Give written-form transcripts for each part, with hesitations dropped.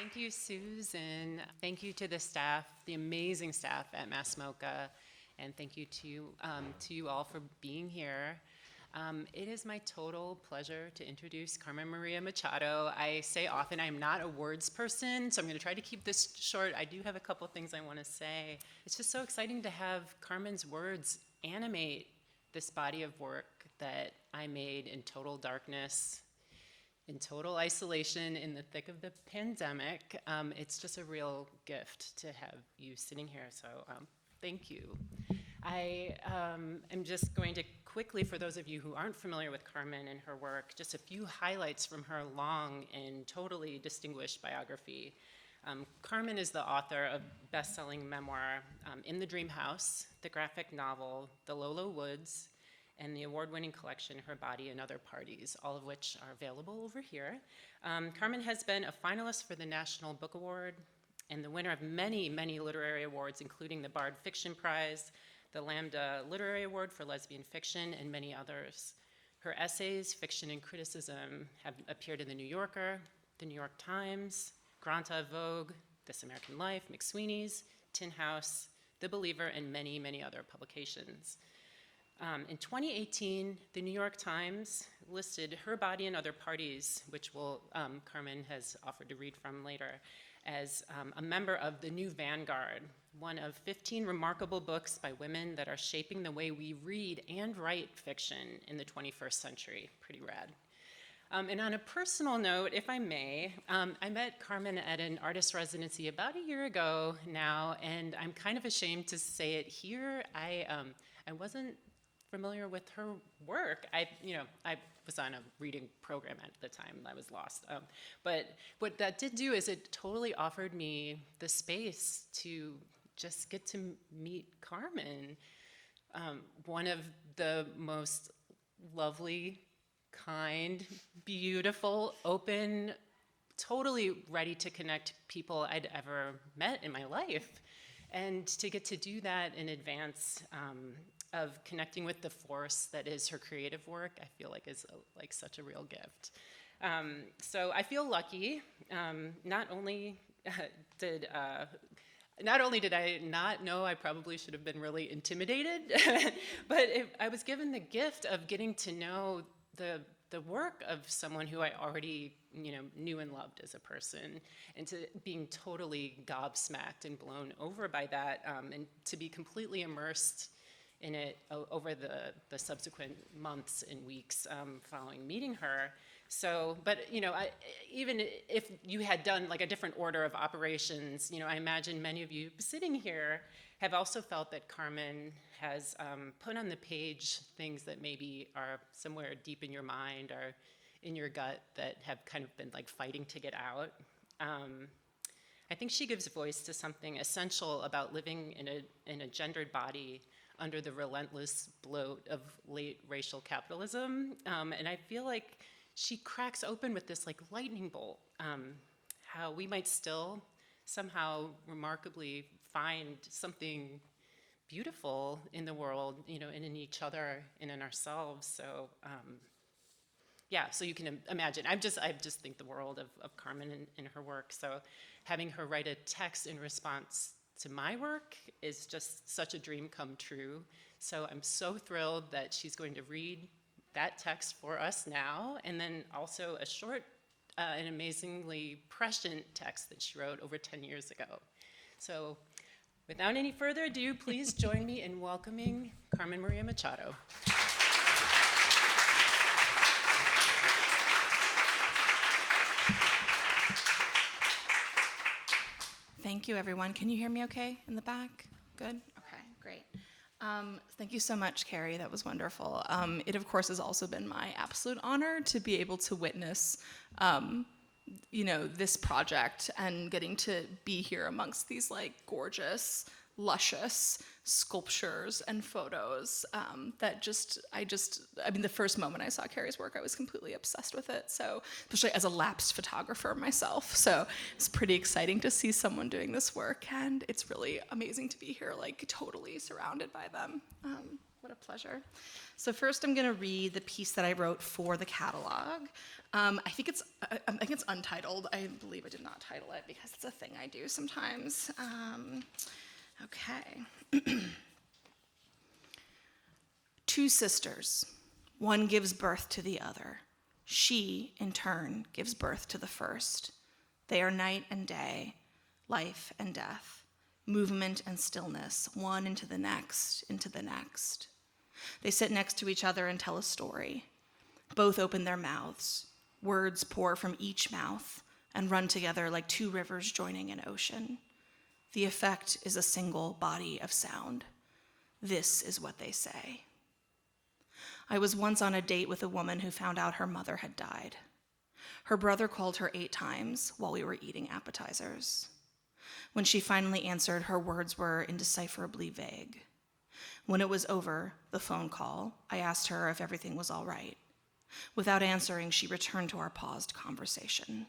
Thank you, Susan. Thank you to the staff, the amazing staff at MASS MoCA, and thank you to you all for being here. It is my total pleasure to introduce Carmen Maria Machado. I say often I'm not a words person, so I'm going to try to keep this short. I do have a couple things I want to say. It's just so exciting to have Carmen's words animate this body of work that I made in total darkness, in total isolation, in the thick of the pandemic. It's just a real gift to have you sitting here, so thank you. I am just going to quickly, for those of you who aren't familiar with Carmen and her work, just a few highlights from her long and totally distinguished biography. Carmen is the author of best-selling memoir, In the Dream House, the graphic novel, The Lolo Woods, and the award-winning collection, Her Body and Other Parties, all of which are available over here. Carmen has been a finalist for the National Book Award and the winner of many, many literary awards, including the Bard Fiction Prize, the Lambda Literary Award for Lesbian Fiction, and many others. Her essays, fiction, and criticism have appeared in The New Yorker, The New York Times, Granta, Vogue, This American Life, McSweeney's, Tin House, The Believer, and many, many other publications. In 2018, the New York Times listed Her Body and Other Parties, which Carmen has offered to read from later, as a member of the new vanguard, one of 15 remarkable books by women that are shaping the way we read and write fiction in the 21st century. Pretty rad. And on a personal note, if I may, I met Carmen at an artist residency about a year ago now, and I'm kind of ashamed to say it here. I wasn't familiar with her work. I was on a reading program at the time. I was lost. But what that did do is it totally offered me the space to just get to meet Carmen, one of the most lovely, kind, beautiful, open, totally ready to connect people I'd ever met in my life. And to get to do that in advance of connecting with the force that is her creative work, I feel like is like such a real gift. So I feel lucky. Not only did I not know I probably should have been really intimidated, but I was given the gift of getting to know the work of someone who I already knew and loved as a person, and to being totally gobsmacked and blown over by that, and to be completely immersed in it over the subsequent months and weeks following meeting her. So, but even if you had done like a different order of operations, I imagine many of you sitting here have also felt that Carmen has put on the page things that maybe are somewhere deep in your mind or in your gut that have kind of been like fighting to get out. I think she gives voice to something essential about living in a gendered body under the relentless bloat of late racial capitalism. And I feel like she cracks open with this like lightning bolt, how we might still somehow remarkably find something beautiful in the world, and in each other and in ourselves. So yeah, so you can imagine, I just think the world of Carmen and her work. So having her write a text in response to my work is just such a dream come true. So I'm so thrilled that she's going to read that text for us now, and then also a short and amazingly prescient text that she wrote over 10 years ago. So without any further ado, please join me in welcoming Carmen Maria Machado. Thank you, everyone. Can you hear me okay in the back? Good? Okay, great. Thank you so much, Carrie. That was wonderful. It, of course, has also been my absolute honor to be able to witness, this project and getting to be here amongst these, like, gorgeous, luscious sculptures and photos the first moment I saw Carrie's work, I was completely obsessed with it. So, especially as a lapsed photographer myself. So it's pretty exciting to see someone doing this work, and it's really amazing to be here, like, totally surrounded by them. What a pleasure. So first I'm going to read the piece that I wrote for the catalog. I think it's untitled. I believe I did not title it because it's a thing I do sometimes. Okay. Two sisters. One gives birth to the other. She, in turn, gives birth to the first. They are night and day, life and death, movement and stillness, one into the next, into the next. They sit next to each other and tell a story. Both open their mouths. Words pour from each mouth and run together like two rivers joining an ocean. The effect is a single body of sound. This is what they say. I was once on a date with a woman who found out her mother had died. Her brother called her 8 times while we were eating appetizers. When she finally answered, her words were indecipherably vague. When it was over, the phone call, I asked her if everything was all right. Without answering, she returned to our paused conversation.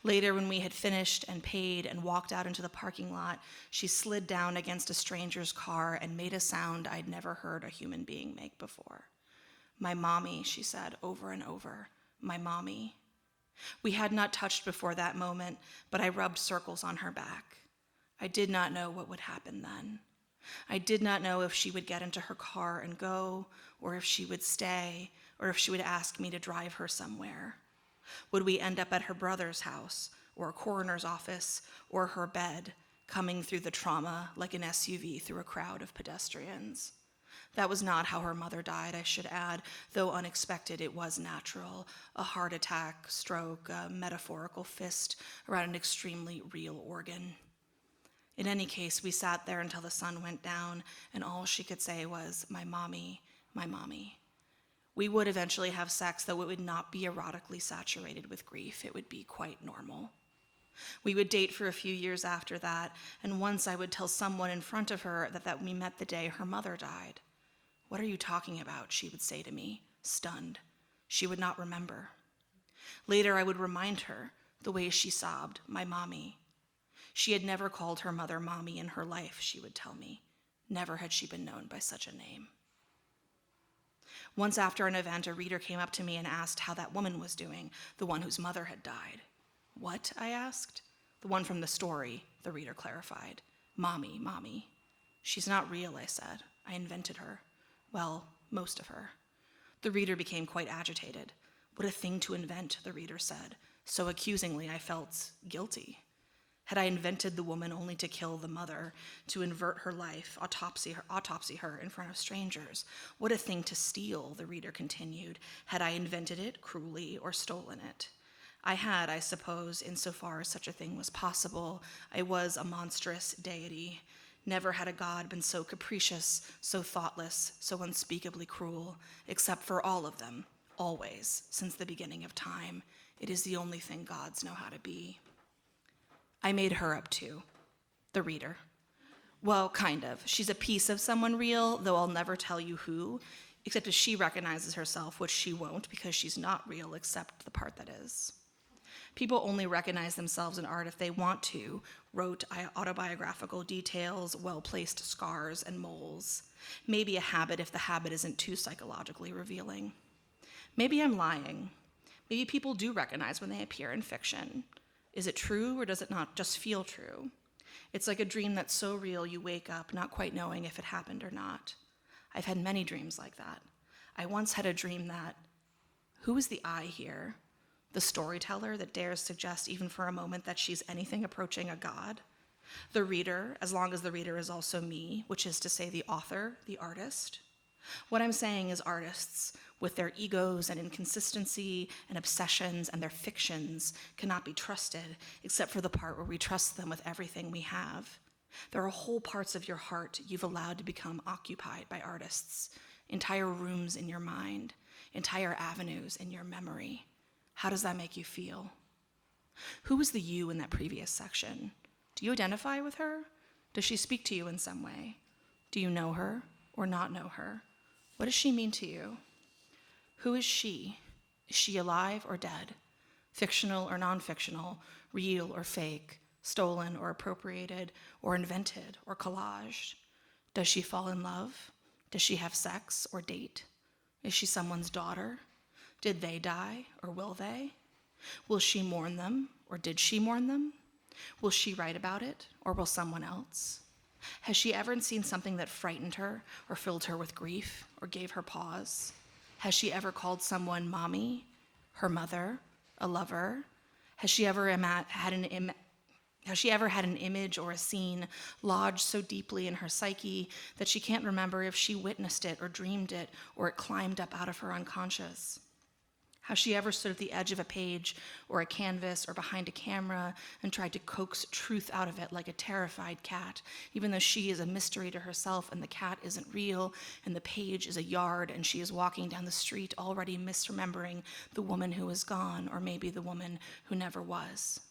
Later, when we had finished and paid and walked out into the parking lot, she slid down against a stranger's car and made a sound I'd never heard a human being make before. My mommy, she said over and over, my mommy. We had not touched before that moment, but I rubbed circles on her back. I did not know what would happen then. I did not know if she would get into her car and go, or if she would stay, or if she would ask me to drive her somewhere. Would we end up at her brother's house, or a coroner's office, or her bed, coming through the trauma like an SUV through a crowd of pedestrians? That was not how her mother died, I should add. Though unexpected, it was natural. A heart attack, stroke, a metaphorical fist around an extremely real organ. In any case, we sat there until the sun went down, and all she could say was, my mommy, my mommy. We would eventually have sex, though it would not be erotically saturated with grief. It would be quite normal. We would date for a few years after that, and once I would tell someone in front of her that we met the day her mother died. What are you talking about? She would say to me, stunned. She would not remember. Later, I would remind her, the way she sobbed, my mommy. She had never called her mother mommy in her life, she would tell me. Never had she been known by such a name. Once after an event, a reader came up to me and asked how that woman was doing, the one whose mother had died. What? I asked. The one from the story, the reader clarified. Mommy, mommy. She's not real, I said. I invented her. Well, most of her. The reader became quite agitated. What a thing to invent, the reader said. So accusingly, I felt guilty. Had I invented the woman only to kill the mother, to invert her life, autopsy her in front of strangers? What a thing to steal, the reader continued. Had I invented it cruelly or stolen it? I had, I suppose, insofar as such a thing was possible. I was a monstrous deity. Never had a god been so capricious, so thoughtless, so unspeakably cruel, except for all of them, always, since the beginning of time. It is the only thing gods know how to be. I made her up too, the reader. Well, kind of. She's a piece of someone real, though I'll never tell you who, except as she recognizes herself, which she won't because she's not real except the part that is. People only recognize themselves in art if they want to, wrote autobiographical details, well-placed scars and moles. Maybe a habit if the habit isn't too psychologically revealing. Maybe I'm lying. Maybe people do recognize when they appear in fiction. Is it true or does it not just feel true? It's like a dream that's so real you wake up not quite knowing if it happened or not. I've had many dreams like that. I once had a dream that, who is the I here? The storyteller that dares suggest even for a moment that she's anything approaching a god? The reader, as long as the reader is also me, which is to say the author, the artist? What I'm saying is artists, with their egos and inconsistency and obsessions and their fictions, cannot be trusted except for the part where we trust them with everything we have. There are whole parts of your heart you've allowed to become occupied by artists, entire rooms in your mind, entire avenues in your memory. How does that make you feel? Who was the you in that previous section? Do you identify with her? Does she speak to you in some way? Do you know her or not know her? What does she mean to you? Who is she? Is she alive or dead? Fictional or non-fictional? Real or fake? Stolen or appropriated or invented or collaged? Does she fall in love? Does she have sex or date? Is she someone's daughter? Did they die or will they? Will she mourn them or did she mourn them? Will she write about it or will someone else? Has she ever seen something that frightened her or filled her with grief or gave her pause? Has she ever called someone mommy, her mother, a lover? Has she ever had an image or a scene lodged so deeply in her psyche that she can't remember if she witnessed it or dreamed it or it climbed up out of her unconscious? Has she ever stood at the edge of a page or a canvas or behind a camera and tried to coax truth out of it like a terrified cat, even though she is a mystery to herself and the cat isn't real and the page is a yard and she is walking down the street already misremembering the woman who is gone or maybe the woman who never was?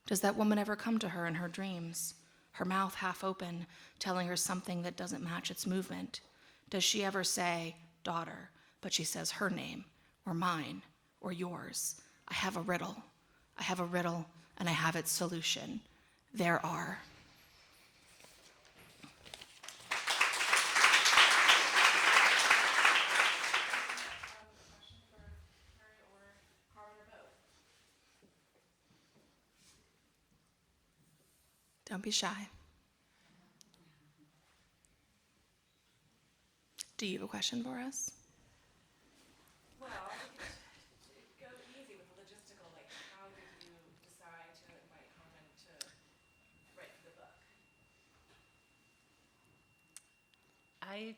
Does that woman ever come to her in her dreams, her mouth half open, telling her something that doesn't match its movement? Does she ever say, daughter, but she says her name, or mine, or yours? I have a riddle, and I have its solution. There are. Don't be shy. Do you have a question for us? Well, go easy with the logistical, like how did you decide to invite Carmen to write for the book? I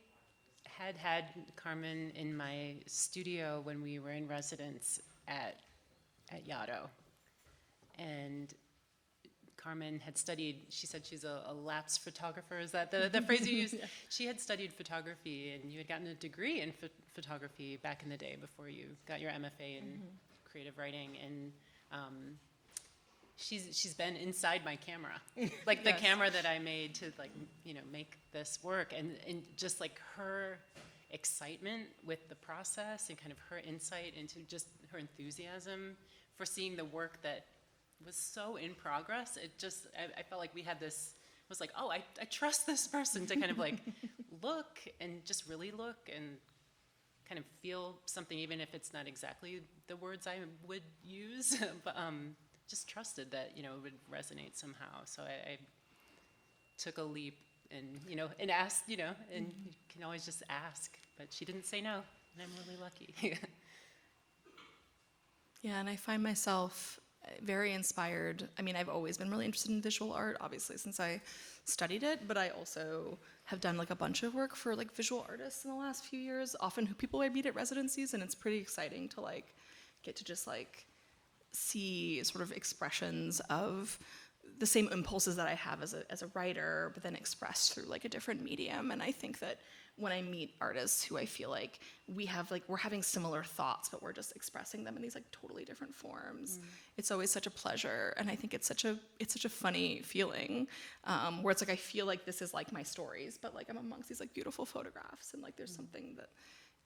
had Carmen in my studio when we were in residence at Yaddo. And Carmen had studied, she said she's a lapsed photographer. Is that the phrase you used? Yeah. She had studied photography, and you had gotten a degree in photography back in the day before you got your MFA in creative writing. And she's been inside my camera, like the camera that I made to make this work, and just like her excitement with the process and kind of her insight into just her enthusiasm for seeing the work that was so in progress. It just, I felt like we had this, I was like, oh, I trust this person to kind of like look and just really look and kind of feel something, even if it's not exactly the words I would use, but just trusted that, it would resonate somehow. So I took a leap and asked, and you can always just ask, but she didn't say no, and I'm really lucky. Yeah, and I find myself very inspired. I mean, I've always been really interested in visual art, obviously, since I studied it, but I also have done like a bunch of work for like visual artists in the last few years, often who people I meet at residencies, and it's pretty exciting to like get to just like see sort of expressions of the same impulses that I have as a writer, but then expressed through like a different medium. And I think that when I meet artists who I feel like we're having similar thoughts, but we're just expressing them in these like totally different forms, it's always such a pleasure. And I think it's such a funny feeling, where it's like I feel like this is like my stories, but like I'm amongst these like beautiful photographs, and like there's something that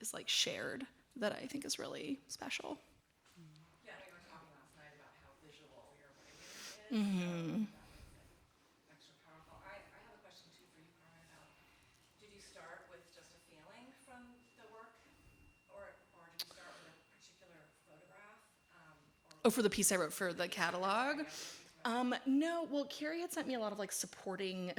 is like shared that I think is really special. Yeah, we were talking last night about how visual your writing is. So that makes it extra powerful. I have a question too for you, Carmen, about did you start with just a feeling from the work, or did you start with a particular photograph? For the piece I wrote for the catalog? No, well, Carrie had sent me a lot of like supporting,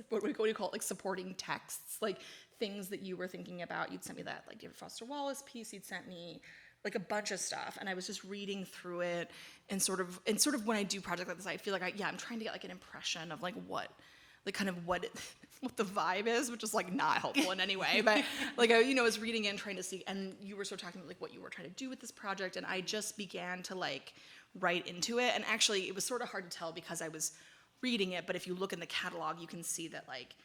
what do you call it, like supporting texts, like things that you were thinking about. You'd sent me that like David Foster Wallace piece, you'd sent me like a bunch of stuff, and I was just reading through it, and sort of when I do projects like this, I feel like I'm trying to get like an impression of like what the vibe is, which is like not helpful in any way, but like I was reading in, trying to see, and you were sort of talking about like what you were trying to do with this project, and I just began to like write into it, and actually it was sort of hard to tell because I was reading it, but if you look in the catalog, you can see that like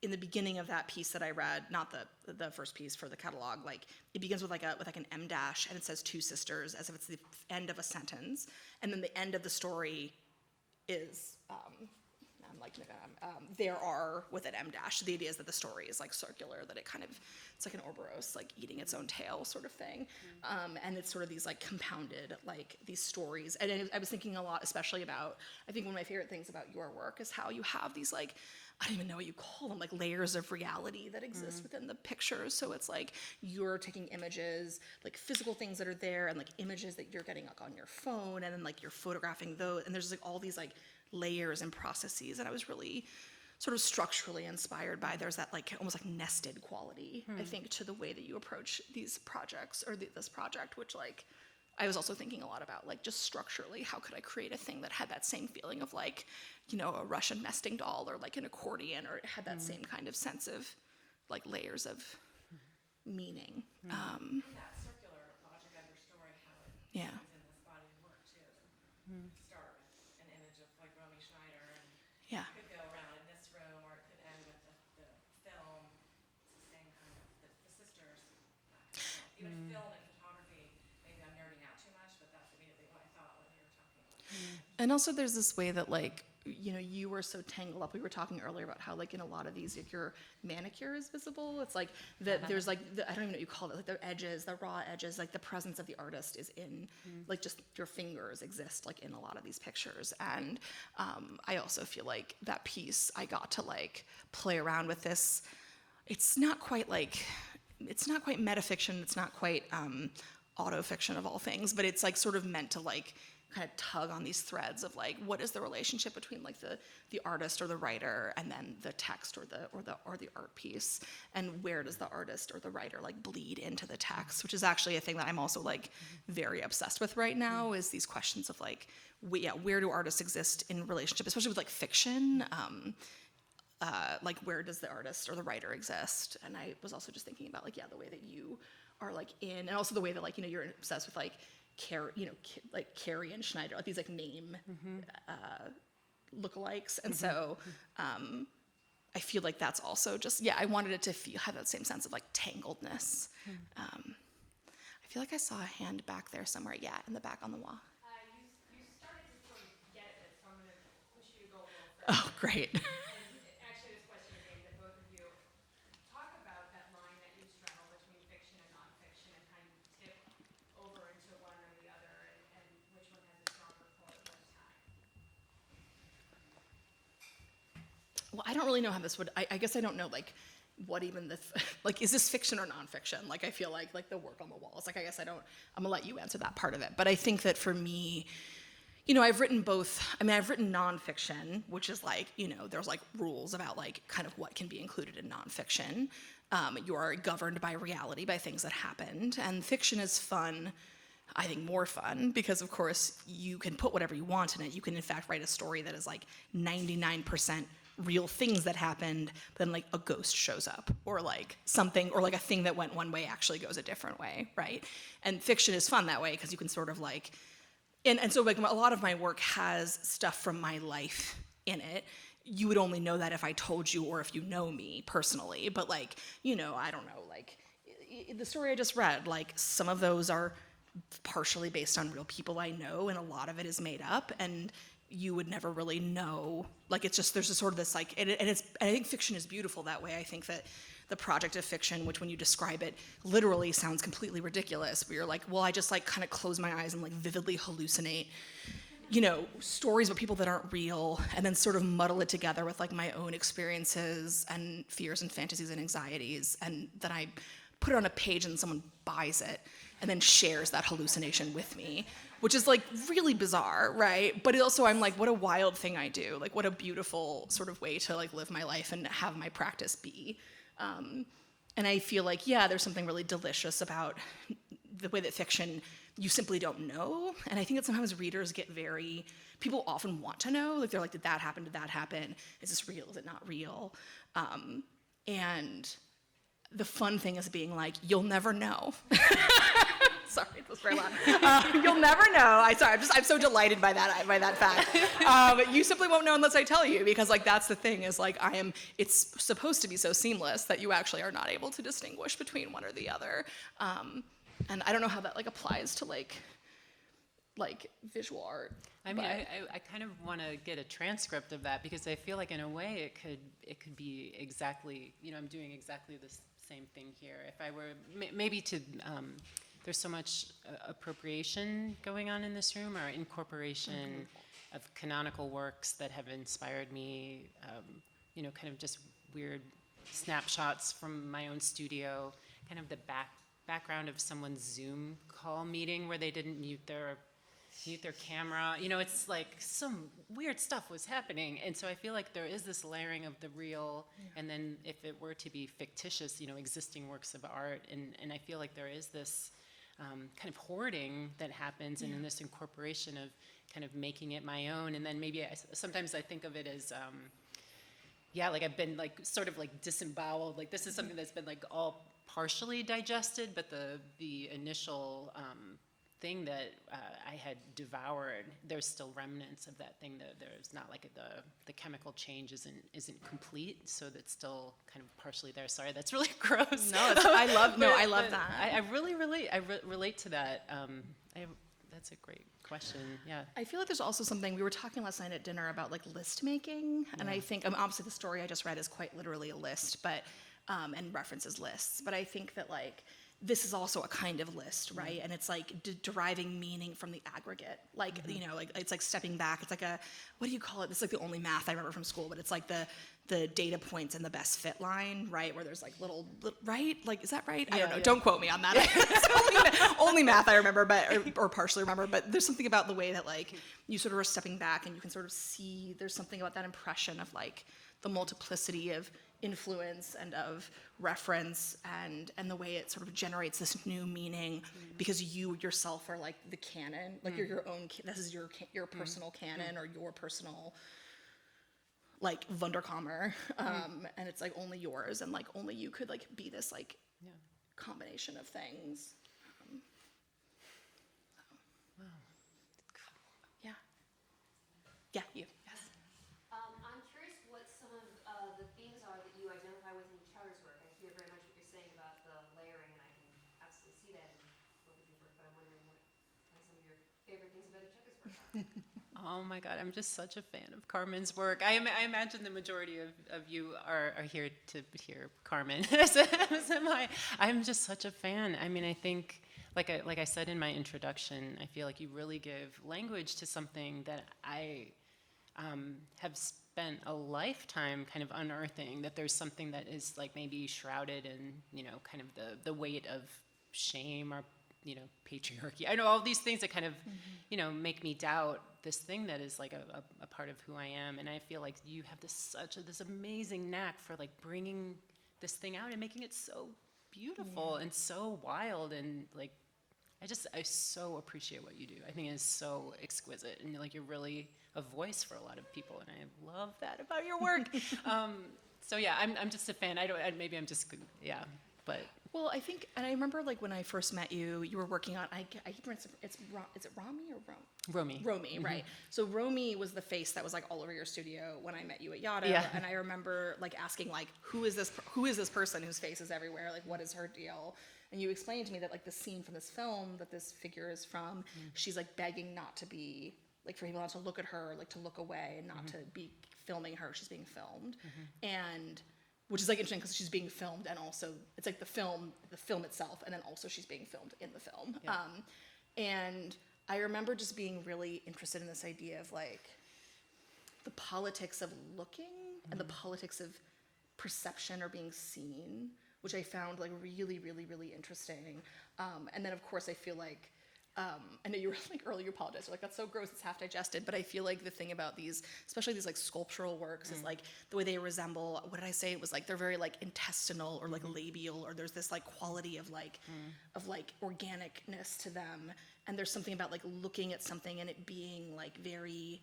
in the beginning of that piece that I read, not the first piece for the catalog, like it begins with like an M dash, and it says two sisters as if it's the end of a sentence, and then the end of the story is now there are with an M dash. The idea is that the story is like circular, that it kind of, it's like an Ouroboros, like eating its own tail sort of thing. And it's sort of these like compounded, like these stories. And I was thinking a lot, especially about, I think one of my favorite things about your work is how you have these like, I don't even know what you call them, like layers of reality that exist within the pictures. So it's like you're taking images, like physical things that are there, and like images that you're getting like on your phone, and then like you're photographing those, and there's like all these like layers and processes. And I was really sort of structurally inspired by, there's that like almost like nested quality, I think, to the way that you approach these projects, or this project, which like I was also thinking a lot about, like just structurally, how could I create a thing that had that same feeling of like, you know, a Russian nesting doll, or like an accordion, or it had that same kind of sense of like layers of meaning. That circular logic of your story, how it Yeah. is in this body of work too. Start with an image of like Romy Schneider, and Yeah. it could go around in this room, or it could end with the film. It's the same kind of, the sisters. Even film and photography, maybe I'm nerding out too much, but that's immediately what I thought when you were talking about it. And also there's this way that like, you know, you were so tangled up. We were talking earlier about how like in a lot of these, like your manicure is visible. It's like that there's like, I don't even know what you call it, like the edges, the raw edges, like the presence of the artist is in, like just your fingers exist like in a lot of these pictures. And I also feel like that piece, I got to like play around with this. It's not quite metafiction. It's not quite autofiction of all things, but it's like sort of meant to like kind of tug on these threads of like, what is the relationship between like the artist or the writer, and then the text or the art piece, and where does the artist or the writer like bleed into the text, which is actually a thing that I'm also like very obsessed with right now, is these questions of like, where do artists exist in relationship, especially with like fiction, like where does the artist or the writer exist? And I was also just thinking about like, the way that you are like in, and also the way that like, you know, you're obsessed with like Carrie, you know, like Carrie and Schneider, like these like name lookalikes. And so I feel like that's also just, I wanted it to have that same sense of like tangledness. I feel like I saw a hand back there somewhere. Yeah, in the back on the wall. You started to sort of get it, so I'm going to push you to go a little further. Oh, great. And actually, this question is aimed at both of you. Talk about that line that you straddle between fiction and nonfiction, and kind of tip over into one or the other, and which one has a stronger pull at what time. Well, I don't really know how this would, I guess I don't know, like, what even like, is this fiction or nonfiction? Like, I feel like the work on the walls, like, I guess I'm gonna let you answer that part of it. But I think that for me, you know, I've written both. I mean, I've written nonfiction, which is like, you know, there's like rules about like kind of what can be included in nonfiction. You are governed by reality, by things that happened. And fiction is fun, I think more fun, because of course you can put whatever you want in it. You can in fact write a story that is like 99% real things that happened, but then like a ghost shows up, or like something, or like a thing that went one way actually goes a different way, right? And fiction is fun that way because you can sort of like, and so like a lot of my work has stuff from my life in it. You would only know that if I told you, or if you know me personally. But like, you know, I don't know, like the story I just read, like some of those are partially based on real people I know, and a lot of it is made up, and you would never really know. Like, it's just, there's a sort of this like, and I think fiction is beautiful that way. I think that the project of fiction, which when you describe it literally sounds completely ridiculous, where you're like, well, I just like kind of close my eyes and like vividly hallucinate, you know, stories about people that aren't real, and then sort of muddle it together with like my own experiences and fears and fantasies and anxieties, and then I put it on a page and someone buys it and then shares that hallucination with me, which is like really bizarre, right? But also I'm like, what a wild thing I do. Like, what a beautiful sort of way to like live my life and have my practice be. And I feel like, there's something really delicious about the way that fiction, you simply don't know. And I think that sometimes readers get people often want to know. Like, they're like, did that happen? Did that happen? Is this real? Is it not real? And the fun thing is being like, you'll never know. Sorry, it was very loud. You'll never know. I'm so delighted by that fact. You simply won't know unless I tell you, because like that's the thing, is like it's supposed to be so seamless that you actually are not able to distinguish between one or the other. And I don't know how that like applies to like like visual art. I mean, But- I kind of want to get a transcript of that because I feel like in a way it could be exactly, I'm doing exactly the same thing here. If I were maybe to, there's so much appropriation going on in this room, or incorporation of canonical works that have inspired me, kind of just weird snapshots from my own studio, kind of the background of someone's Zoom call meeting where they didn't mute their camera. It's like some weird stuff was happening. And so I feel like there is this layering of the real, and then if it were to be fictitious, existing works of art. And I feel like there is this kind of hoarding that happens, and in this incorporation of kind of making it my own. And then maybe sometimes I think of it as, like I've been like sort of like disemboweled. Like this is something that's been like all partially digested, but the initial thing that I had devoured, there's still remnants of that thing. That there's not like the chemical change isn't complete, so that's still kind of partially there. Sorry, that's really gross. No, I love But that. I really relate to that. That's a great question. Yeah. I feel like there's also something, we were talking last night at dinner about like list making, and I think, obviously the story I just read is quite literally a list, but, and references lists, but I think that like, this is also a kind of list, right? And it's like deriving meaning from the aggregate. Like, like it's like stepping back. It's like what do you call it? This is like the only math I remember from school, but it's like the data points and the best fit line, right? Where there's like little right? Like, is that right? I don't know. Yeah. Don't quote me on that. It's only math I remember, or partially remember, but there's something about the way that like you sort of are stepping back and you can sort of see, there's something about that impression of like the multiplicity of influence and of reference and the way it sort of generates this new meaning because you yourself are like the canon, like you're your own, this is your personal canon or your personal like Wunderkammer, and it's like only yours and like only you could like be this like combination of things. Yeah. Yeah, you. Yes. I'm curious what some of the themes are that you identify with in each other's work. I hear very much what you're saying about the layering, and I can absolutely see that in both of your work, but I'm wondering what some of your favorite things about each other's work are. Oh my God, I'm just such a fan of Carmen's work. I imagine the majority of you are here to hear Carmen, as am I. I'm just such a fan. I mean, I think, like I said in my introduction, I feel like you really give language to something that I have spent a lifetime kind of unearthing, that there's something that is like maybe shrouded in, kind of the weight of shame or, patriarchy. I know all these things that kind of, make me doubt this thing that is like a part of who I am. And I feel like you have this amazing knack for like bringing this thing out and making it so beautiful and so wild. And like, I so appreciate what you do. I think it is so exquisite, and like you're really a voice for a lot of people, and I love that about your work. So yeah, I'm just a fan. Maybe I'm just, but. Well, I think, and I remember like when I first met you, you were working on, I keep is it Rami or Rome? Romy. Romy, right. So Romy was the face that was like all over your studio when I met you at Yada. Yeah. And I remember like asking like, who is this person whose face is everywhere? Like, what is her deal? And you explained to me that like the scene from this film that this figure is from, she's like begging not to be, like for people not to look at her, like to look away and not to be filming her. She's being filmed. And which is like interesting because she's being filmed and also it's like the film itself, and then also she's being filmed in the film. Yeah. And I remember just being really interested in this idea of like the politics of looking and the politics of perception or being seen, which I found like really, really, really interesting. And then of course I feel like, I know you were like earlier, you apologized. You're like, that's so gross, it's half digested. But I feel like the thing about these, especially these like sculptural works, is like the way they resemble, what did I say? It was like they're very like intestinal or like labial, or there's this like quality of like organicness to them. And there's something about like looking at something and it being like very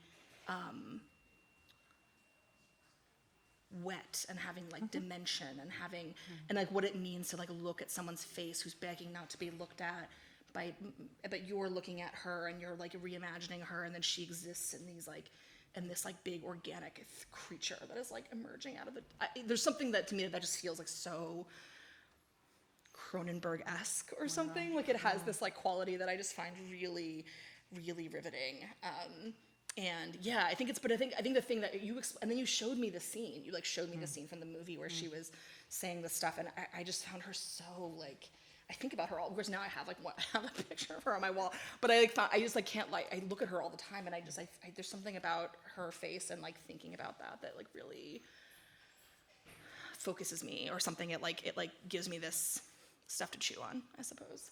wet and having like dimension and having and like what it means to like look at someone's face who's begging not to be looked at. But you're looking at her and you're like reimagining her, and then she exists in these like in this like big organic creature that is like emerging out of the. There's something that to me that just feels like so Cronenberg-esque or something. Like it has this like quality that I just find really really riveting. And yeah, I think the thing that and then you showed me the scene. You like showed me the scene from the movie where she was saying the stuff, and I just found her so like. I think about her all. Of course, now I have a picture of her on my wall. But I can't I look at her all the time, and there's something about her face and like thinking about that like really focuses me, or something. It gives me this stuff to chew on, I suppose.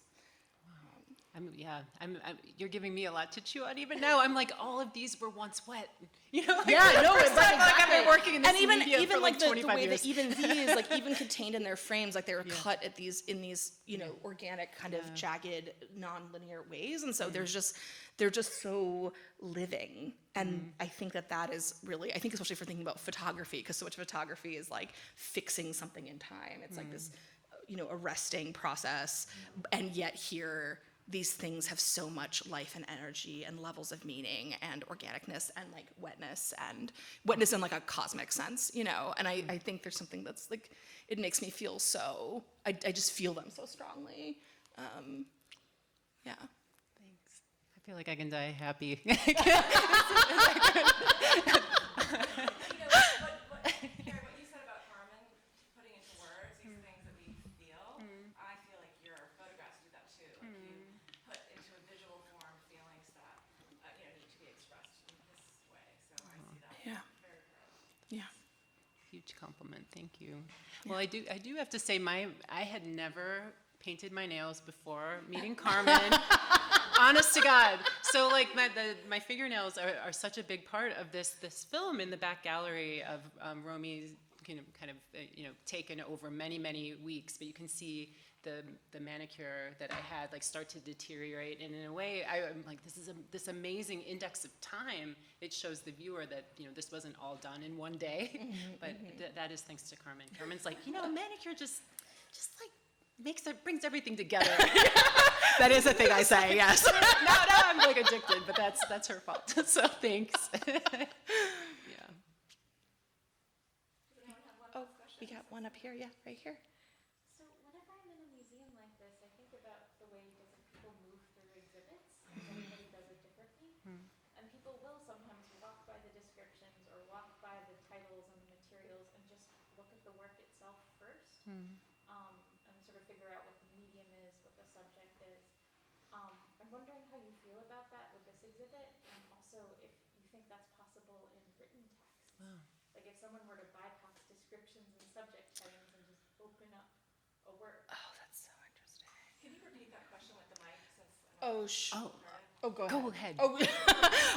You're giving me a lot to chew on even now. I'm like, all of these were once wet. You know? Like, Yeah, no, it's like I've been working in this and media even for like like the 25 way years. that even these, like even contained in their frames, like they were cut in these, organic kind of jagged, non-linear ways. And so they're just so living. And I think that is really, I think especially for thinking about photography, because so much photography is like fixing something in time. It's like this, arresting process. And yet here, these things have so much life and energy and levels of meaning and organicness and like wetness in like a cosmic sense, and I think there's something that's like, it makes me feel so, I just feel them so strongly. Yeah. Thanks. I feel like I can die happy. Carrie, what you said about Carmen putting into words these things that we feel, I feel like your photographs do that too. Like you put into a visual form feelings that need to be expressed in this way. So I see that Yeah. very clearly. Yeah. Huge compliment. Thank you. Well, I do have to say I had never painted my nails before meeting Carmen. Honest to God. So like my fingernails are such a big part of this film in the back gallery of Romy's kind of taken over many weeks, but you can see the manicure that I had like start to deteriorate, and in a way I'm like, this is this amazing index of time. It shows the viewer that this wasn't all done in one day, but that is thanks to Carmen. Carmen's like, manicure just like brings everything together. That is a thing I say, yes. No, I'm like addicted, but that's her fault. So thanks. Yeah. Oh, we got one up here. Yeah, right here. So whenever I'm in a museum like this, I think about the way different people move through exhibits, and everybody does it differently. And people will sometimes walk by the descriptions or walk by the titles and the materials and just look at the work itself first, and sort of figure out what the medium is, what the subject is. I'm wondering how you feel about that with this exhibit, and also if you think that's possible in written text. Wow. Like if someone were to bypass descriptions and subject headings and just open up a work. Oh, that's so interesting. Can you repeat that question with the mic since Go ahead. Oh,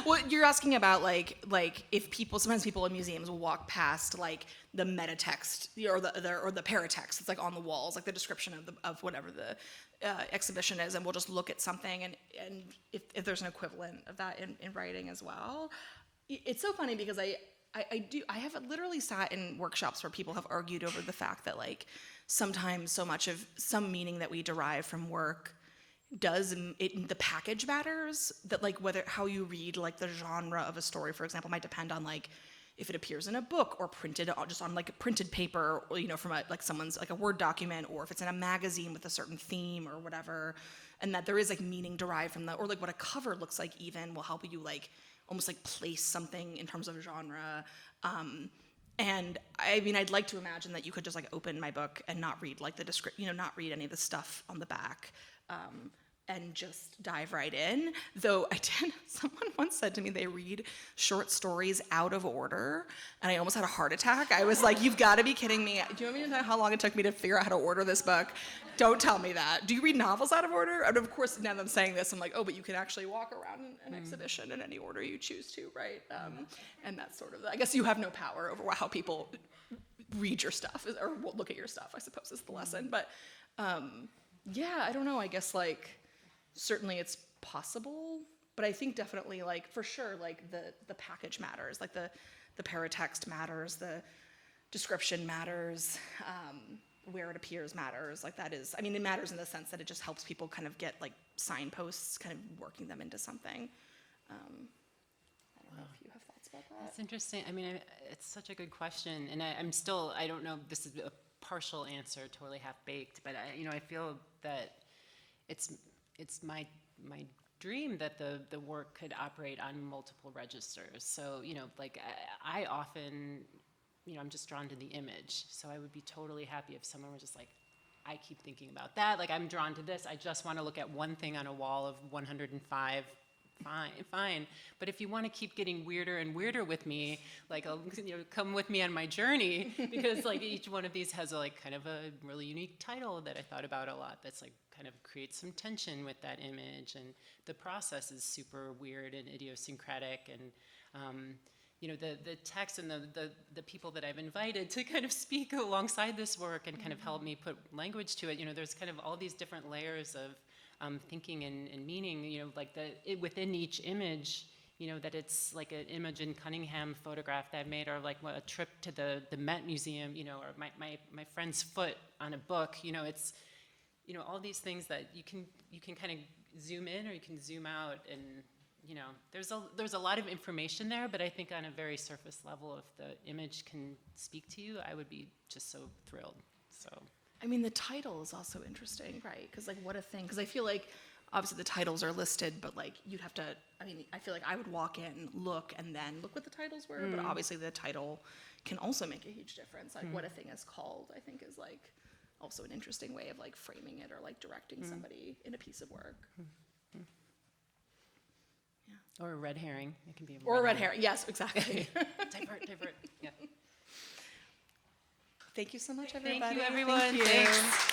well, you're asking about like if sometimes people in museums will walk past like the meta text or the paratext. It's like on the walls, like the description of whatever the exhibition is, and we'll just look at something, and if there's an equivalent of that in writing as well. It's so funny because I have literally sat in workshops where people have argued over the fact that like sometimes so much of some meaning that we derive from work the package matters, that like how you read like the genre of a story, for example, might depend on like if it appears in a book or printed just on like a printed paper, or from someone's like a Word document, or if it's in a magazine with a certain theme or whatever, and that there is like meaning derived from or like what a cover looks like even will help you like almost like place something in terms of genre. And I mean, I'd like to imagine that you could just like open my book and not read like the description, not read any of the stuff on the back, and just dive right in. Though someone once said to me they read short stories out of order, and I almost had a heart attack. I was like, you've got to be kidding me. Do you want me to know how long it took me to figure out how to order this book? Don't tell me that. Do you read novels out of order? And of course, now that I'm saying this, I'm like, oh, but you can actually walk around an exhibition in any order you choose to, right? And that's sort of, I guess you have no power over how people read your stuff or look at your stuff, I suppose is the lesson. But yeah, I don't know, I guess like, certainly it's possible, but I think definitely like for sure like the package matters, like the paratext matters, the description matters, where it appears matters. Like that is, I mean, it matters in the sense that it just helps people kind of get like signposts, kind of working them into something. I don't know if you have thoughts about that. That's interesting. I mean, it's such a good question, and I don't know, this is a partial answer, totally half-baked, but I feel that it's my dream that the work could operate on multiple registers. So, like I often, I'm just drawn to the image. So I would be totally happy if someone were just like, I keep thinking about that. Like, I'm drawn to this. I just want to look at one thing on a wall of 105. Fine. But if you want to keep getting weirder and weirder with me, like, come with me on my journey, because like each one of these has kind of a really unique title that I thought about a lot. That's like kind of creates some tension with that image, and the process is super weird and idiosyncratic, and the text and the people that I've invited to kind of speak alongside this work and kind of help me put language to it. There's kind of all these different layers of thinking and meaning, like within each image, that it's like an Imogen Cunningham photograph that I made, or like a trip to the Met Museum, or my friend's foot on a book. It's, all these things that you can kind of zoom in or you can zoom out, and there's a lot of information there, but I think on a very surface level, if the image can speak to you, I would be just so thrilled. So. I mean, the title is also interesting, right? Because like, what a thing. Because I feel like, obviously the titles are listed, but like, you'd have to, I feel like I would walk in, look, and then look what the titles were. But obviously the title can also make a huge difference. Like, what a thing is called, I think, is like also an interesting way of like framing it or like directing somebody in a piece of work. Yeah. Or a red herring. It can be a Or a red herring. Yes, exactly. Divert. Yeah. Thank you so much, everybody. Thank you, everyone. Thank you. Thanks.